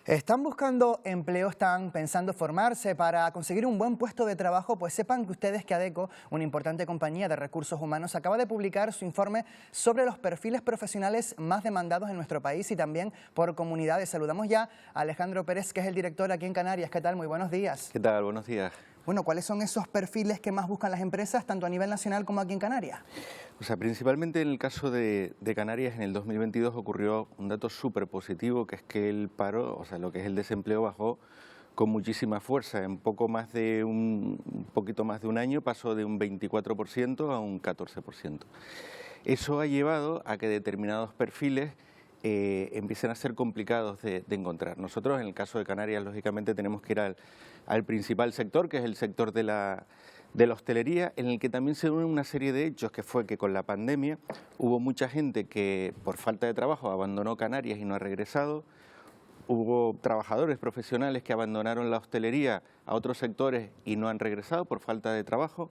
¿Están buscando empleo? ¿Están pensando formarse para conseguir un buen puesto de trabajo? Pues sepan que ustedes que ADECO, una importante compañía de recursos humanos, acaba de publicar su informe sobre los perfiles profesionales más demandados en nuestro país y también por comunidades. Saludamos ya a Alejandro Pérez, que es el director aquí en Canarias. ¿Qué tal? Muy buenos días. ¿Qué tal? Buenos días. Bueno, ¿cuáles son esos perfiles que más buscan las empresas, tanto a nivel nacional como aquí en Canarias? O sea, principalmente en el caso de Canarias, en el 2022 ocurrió un dato súper positivo, que es que el paro, o sea, lo que es el desempleo, bajó con muchísima fuerza. En poco más de un poquito más de un año pasó de un 24% a un 14%. Eso ha llevado a que determinados perfiles empiecen a ser complicados de encontrar. Nosotros, en el caso de Canarias, lógicamente tenemos que ir al principal sector, que es el sector de la hostelería, en el que también se unen una serie de hechos, que fue que con la pandemia hubo mucha gente que por falta de trabajo abandonó Canarias y no ha regresado. Hubo trabajadores profesionales que abandonaron la hostelería a otros sectores y no han regresado por falta de trabajo.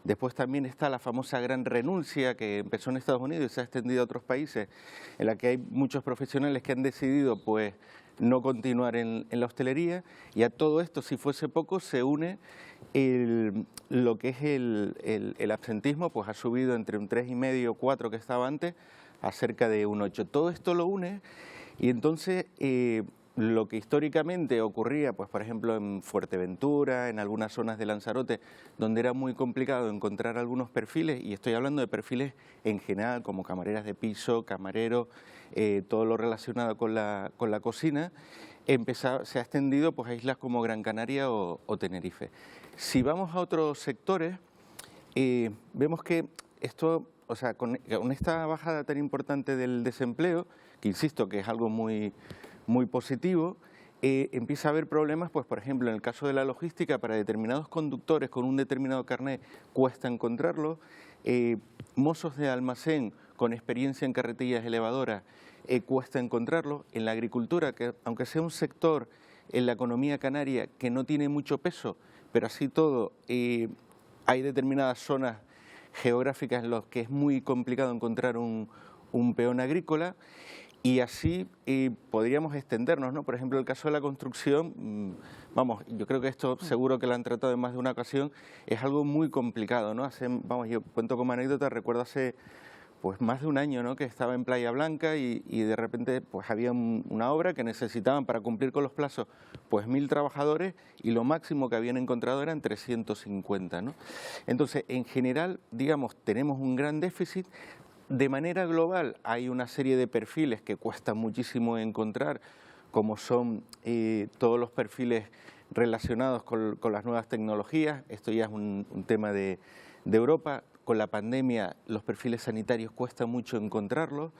Después también está la famosa gran renuncia que empezó en Estados Unidos y se ha extendido a otros países, en la que hay muchos profesionales que han decidido pues no continuar en la hostelería, y a todo esto, si fuese poco, se une lo que es el absentismo, pues ha subido entre un 3,5 o 4 que estaba antes a cerca de un 8. Todo esto lo une y entonces lo que históricamente ocurría, pues por ejemplo en Fuerteventura, en algunas zonas de Lanzarote, donde era muy complicado encontrar algunos perfiles, y estoy hablando de perfiles en general como camareras de piso, camareros, todo lo relacionado con la cocina, se ha extendido pues a islas como Gran Canaria o Tenerife. Si vamos a otros sectores, vemos que esto, o sea, con esta bajada tan importante del desempleo, que insisto que es algo muy positivo, empieza a haber problemas, pues por ejemplo en el caso de la logística, para determinados conductores con un determinado carnet cuesta encontrarlo, mozos de almacén con experiencia en carretillas elevadoras cuesta encontrarlo, en la agricultura, que aunque sea un sector en la economía canaria que no tiene mucho peso, pero así todo hay determinadas zonas geográficas en las que es muy complicado encontrar un peón agrícola. Y así podríamos extendernos, ¿no? Por ejemplo, el caso de la construcción, vamos, yo creo que esto seguro que lo han tratado en más de una ocasión, es algo muy complicado, ¿no? Vamos, yo cuento como anécdota, recuerdo hace pues más de un año, ¿no?, que estaba en Playa Blanca y de repente pues había una obra que necesitaban para cumplir con los plazos pues 1.000 trabajadores y lo máximo que habían encontrado eran 350, ¿no? Entonces, en general, digamos, tenemos un gran déficit. De manera global hay una serie de perfiles que cuesta muchísimo encontrar, como son todos los perfiles relacionados con las nuevas tecnologías. Esto ya es un tema de Europa. Con la pandemia los perfiles sanitarios cuesta mucho encontrarlos.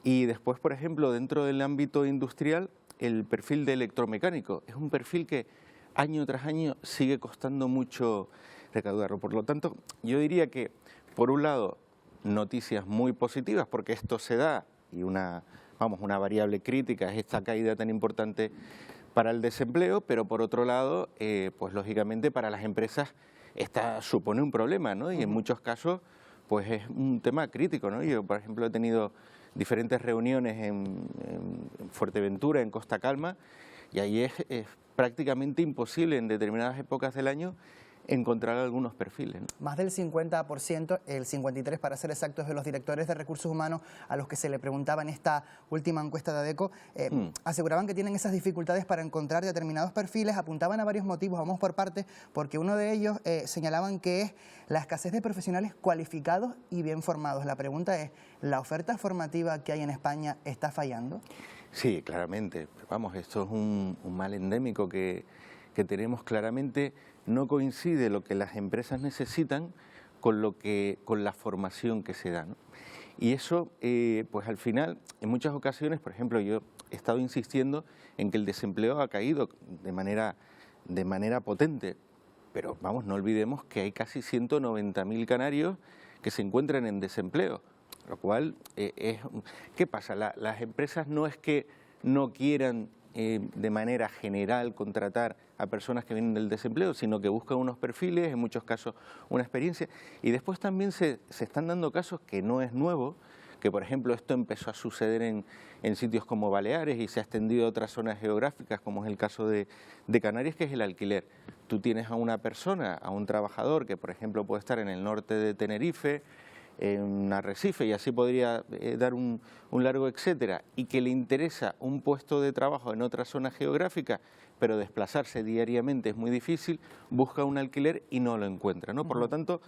Y después, por ejemplo, dentro del ámbito industrial, el perfil de electromecánico es un perfil que año tras año sigue costando mucho recaudarlo. Por lo tanto, yo diría que, por un lado, noticias muy positivas porque esto se da, y una variable crítica es esta caída tan importante para el desempleo, pero por otro lado, pues lógicamente para las empresas supone un problema, ¿no? Y en muchos casos pues es un tema crítico, ¿no? Yo, por ejemplo, he tenido diferentes reuniones en Fuerteventura, en Costa Calma, y ahí es prácticamente imposible en determinadas épocas del año encontrar algunos perfiles, ¿no? Más del 50%, el 53% para ser exactos, de los directores de recursos humanos a los que se le preguntaba en esta última encuesta de ADECO, aseguraban que tienen esas dificultades para encontrar determinados perfiles, apuntaban a varios motivos, vamos por partes, porque uno de ellos señalaban que es la escasez de profesionales cualificados y bien formados. La pregunta es, ¿la oferta formativa que hay en España está fallando? Sí, claramente. Vamos, esto es un mal endémico que tenemos claramente. No coincide lo que las empresas necesitan con la formación que se da, ¿no? Y eso, pues al final, en muchas ocasiones, por ejemplo, yo he estado insistiendo en que el desempleo ha caído de manera potente, pero vamos, no olvidemos que hay casi 190.000 canarios que se encuentran en desempleo, lo cual ¿qué pasa? Las empresas no es que no quieran de manera general contratar a personas que vienen del desempleo, sino que buscan unos perfiles, en muchos casos una experiencia, y después también se están dando casos, que no es nuevo, que por ejemplo esto empezó a suceder en sitios como Baleares y se ha extendido a otras zonas geográficas, como es el caso de Canarias, que es el alquiler. Tú tienes a una persona, a un trabajador que por ejemplo puede estar en el norte de Tenerife, en Arrecife, y así podría dar un largo etcétera, y que le interesa un puesto de trabajo en otra zona geográfica, pero desplazarse diariamente es muy difícil, busca un alquiler y no lo encuentra, ¿no? Por lo tanto,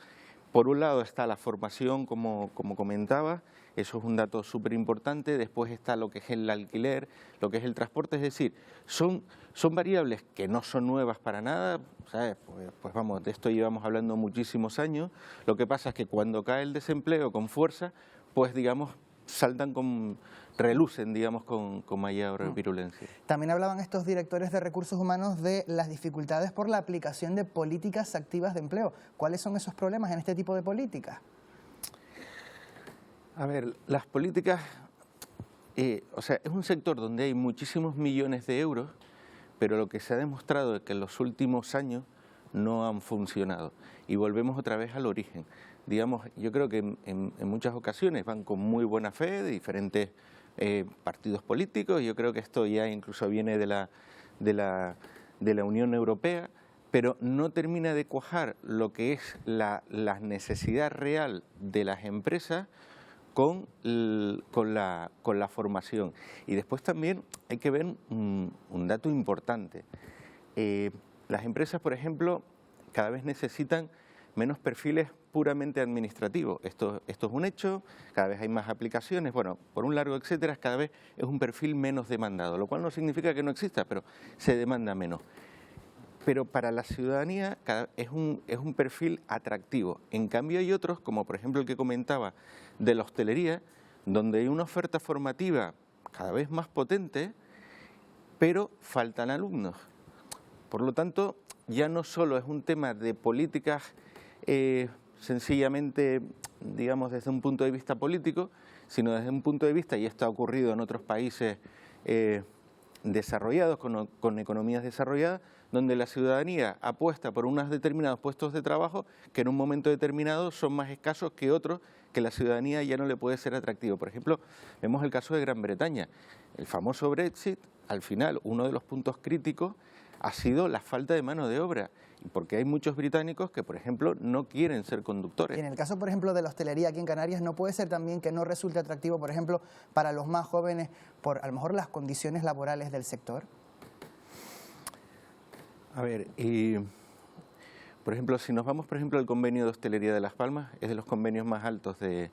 por un lado está la formación, como comentaba, eso es un dato súper importante. Después está lo que es el alquiler, lo que es el transporte, es decir, son variables que no son nuevas para nada, ¿sabes? Pues vamos, de esto llevamos hablando muchísimos años. Lo que pasa es que cuando cae el desempleo con fuerza, pues digamos, relucen, digamos, con mayor virulencia. También hablaban estos directores de recursos humanos de las dificultades por la aplicación de políticas activas de empleo. ¿Cuáles son esos problemas en este tipo de políticas? A ver, las políticas, o sea, es un sector donde hay muchísimos millones de euros, pero lo que se ha demostrado es que en los últimos años no han funcionado. Y volvemos otra vez al origen. Digamos, yo creo que en muchas ocasiones van con muy buena fe de diferentes partidos políticos. Yo creo que esto ya incluso viene de la Unión Europea, pero no termina de cuajar lo que es la necesidad real de las empresas con la formación. Y después también hay que ver un dato importante. Las empresas, por ejemplo, cada vez necesitan menos perfiles puramente administrativos. Esto es un hecho, cada vez hay más aplicaciones, bueno, por un largo etcétera, cada vez es un perfil menos demandado, lo cual no significa que no exista, pero se demanda menos. Pero para la ciudadanía es un perfil atractivo. En cambio hay otros, como por ejemplo el que comentaba de la hostelería, donde hay una oferta formativa cada vez más potente, pero faltan alumnos. Por lo tanto, ya no solo es un tema de políticas sencillamente, digamos, desde un punto de vista político, sino desde un punto de vista, y esto ha ocurrido en otros países desarrollados, con economías desarrolladas, donde la ciudadanía apuesta por unos determinados puestos de trabajo que en un momento determinado son más escasos que otros, que la ciudadanía ya no le puede ser atractivo. Por ejemplo, vemos el caso de Gran Bretaña. El famoso Brexit, al final, uno de los puntos críticos ha sido la falta de mano de obra, porque hay muchos británicos que, por ejemplo, no quieren ser conductores. Y en el caso, por ejemplo, de la hostelería aquí en Canarias, ¿no puede ser también que no resulte atractivo, por ejemplo, para los más jóvenes, por a lo mejor las condiciones laborales del sector? A ver, por ejemplo, si nos vamos, por ejemplo, al convenio de hostelería de Las Palmas, es de los convenios más altos de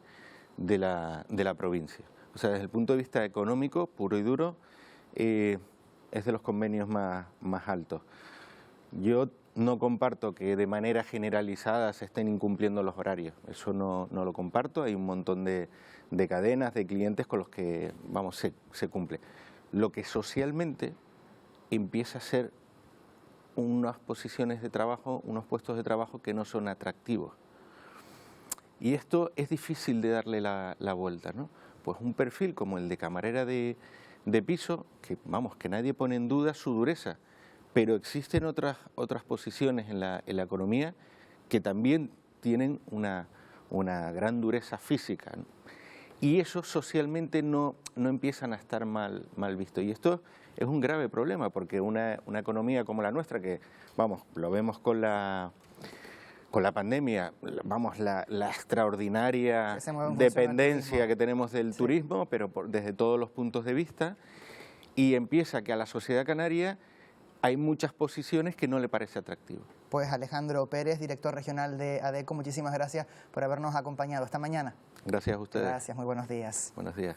la provincia. O sea, desde el punto de vista económico, puro y duro, es de los convenios más altos. Yo no comparto que de manera generalizada se estén incumpliendo los horarios, eso no lo comparto. Hay un montón de cadenas, de clientes con los que, vamos, se cumple. Lo que socialmente empieza a ser unas posiciones de trabajo, unos puestos de trabajo que no son atractivos. Y esto es difícil de darle la vuelta, ¿no? Pues un perfil como el de camarera de piso, que vamos, que nadie pone en duda su dureza, pero existen otras posiciones en la economía que también tienen una gran dureza física, ¿no? Y eso socialmente no empiezan a estar mal visto. Y esto es un grave problema, porque una economía como la nuestra, que vamos, lo vemos con la pandemia, vamos, la extraordinaria dependencia que tenemos del turismo, pero desde todos los puntos de vista, y empieza que a la sociedad canaria hay muchas posiciones que no le parece atractivo. Pues Alejandro Pérez, director regional de ADECO, muchísimas gracias por habernos acompañado esta mañana. Gracias a ustedes. Gracias, muy buenos días. Buenos días.